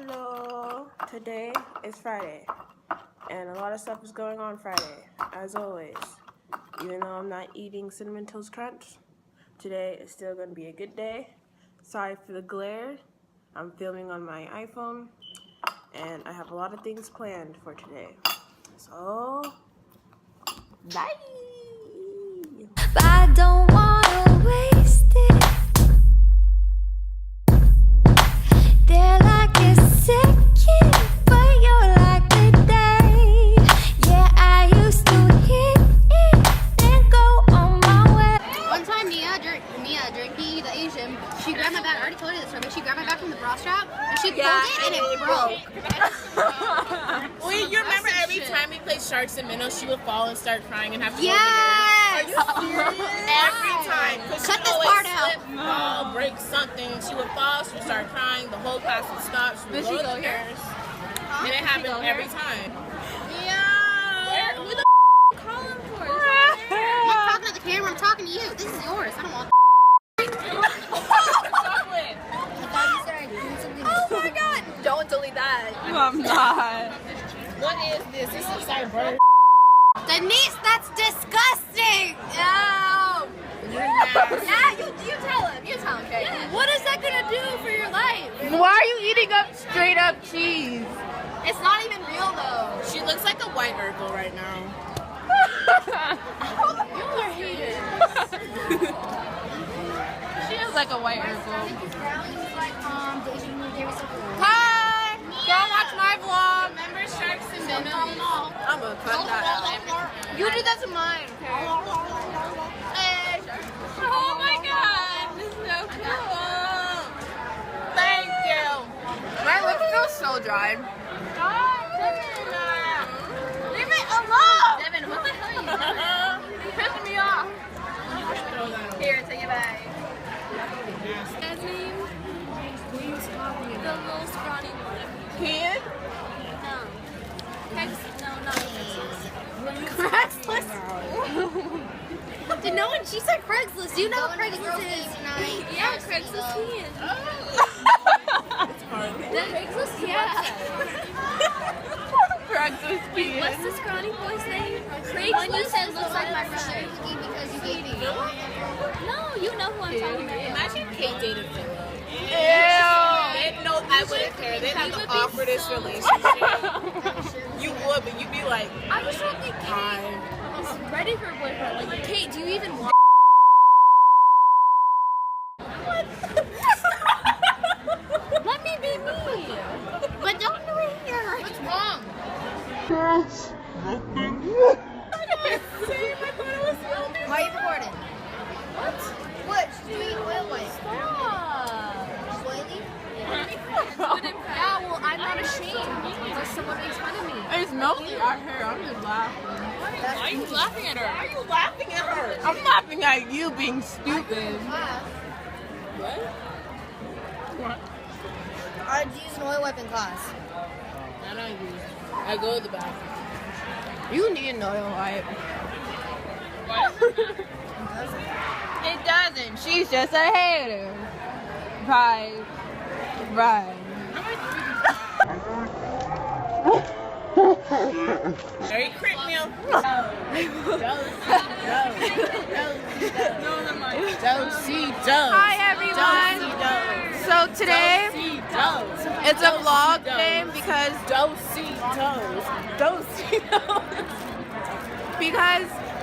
Hello. Today is Friday, and a lot of stuff is going on Friday, as always. Even though I'm not eating Cinnamon Toast Crunch, today is still going to be a good day. Sorry for the glare. I'm filming on my iPhone, and I have a lot of things planned for today. So, bye! I don't wanna waste it. They're like a second, but you're like a day. Yeah, I used to hit it and go on my way. One time, Mia, Drinky, the Asian, she grabbed my bag. I already told you this story, but she grabbed my bag from the bra strap and she pulled it and it broke. Wait, you remember every time we played Sharks and Minnows, she would fall and start crying and have to Yes! Are you serious? Every time. Cut this part out. Slip, fall, break something. She would fall, she would start crying, the whole class would stop, she would go upstairs. And it happened every time. Yeah. Who the calling for? I'm not talking to the camera, I'm talking to you. This is yours. I don't want Oh my god! Don't delete that. No, I'm not. What is this? This is like bird. Denise, that's disgusting! No. Yeah, you tell him. You tell him, okay? What is that gonna do for your life? Why are you eating up straight up cheese? It's not even real though. She looks like a white Urkel right now. You are haters. She is like a white Urkel. Hi! Go watch my vlog. Remember Sharks and Minnows? I'm gonna cut that out. You do that to mine, okay? Hey. Oh my god, this is so cool. Thank you. My lips feel so dried. Leave it alone. Devin, what the hell are you doing? You're pissing me off. Here, take it back. His name? The little scrawny one. Kid? No. No, not Craigslist. Did no one? She said Craigslist. Do you know what Craigslist is? Yeah, Craigslist Kians. The Craigslist, yeah. Craigslist Wait, what's the scrawny boy's name? Craigslist says looks like my brother. Because you gave me. No, you know who I'm talking about. Imagine Kate dated Philip. Ew. No, I wouldn't care. They'd have the awkwardest relationship. You would, but you'd be like, I just don't think hi. Kate is ready for a boyfriend. Like, Kate, do you even want? Let me be me. But don't do it here. What's wrong? Why are you recording? What? What? She's doing oil white. Stop. Oily? Yeah, well, I'm not ashamed unless someone makes fun of me. It's melting our hair. I'm just laughing. Why are you laughing at her? Why are you laughing at her? I'm laughing at you being stupid. What? I use an oil wipe in class. I don't use. I go to the bathroom. You need an oil wipe. It doesn't. She's just a hater. Right. Right. Very crit meal. Hi everyone. So today it's a vlog day because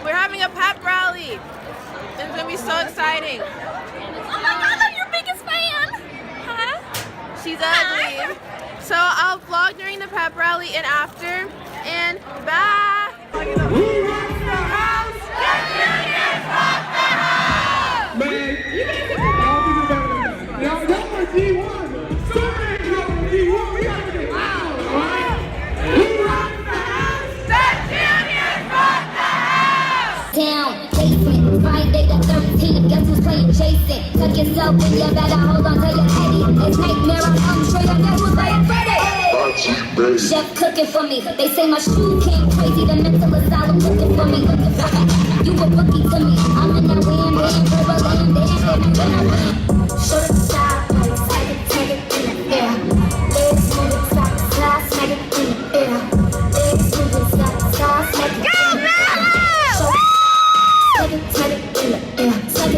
we're having a pep rally. It's gonna be so exciting. Oh my god, I'm your biggest fan! Huh? She's ugly. So I'll vlog during the pep rally and after. And bye. Man, you gotta all be together. Y'all are D1. Somebody know D1. We gotta get loud, alright? Who runs the house? The Kians run the house! Down, basement, Friday the 13th. Guess who's playing chasing? Tuck yourself in, you better hold on to your Eddie. It's nightmare, I'm straight up, guess who's playing Freddy? Chef cooking for me. They say my shoe came crazy. The mental asylum looking for me. You a rookie to me. I'm in that wham, verbal and Show the side, take it in the air. Legs moving. We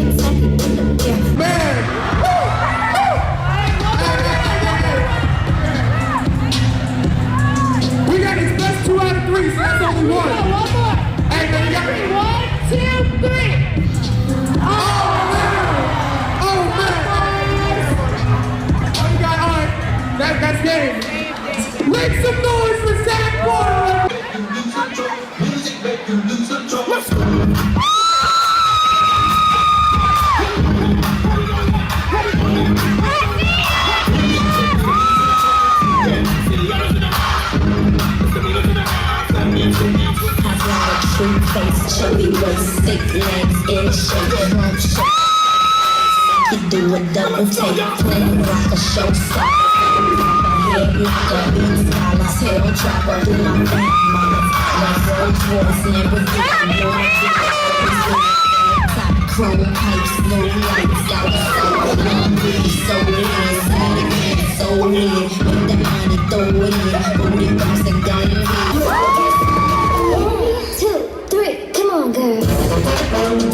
got his best 2 out of 3, so that's only one. One more. Hey, man, you got 1, 2, 3. Oh, man. Oh, man. Oh, you got, all right. That's game. Make some noise for Zach Porter. Let's go. True face, chubby waist, thick legs, in shape, rump shape. He do a double take, play like a showstopper. Head like a beat scholar, tail dropper, do my back, mama. Like Rolls Royce, Lamborghini, top chrome pipes, no lights out, so hungry, so lean, so lean, with the money, throw it in, booty bounce and gun me. 1, 2, 3, come on, girl.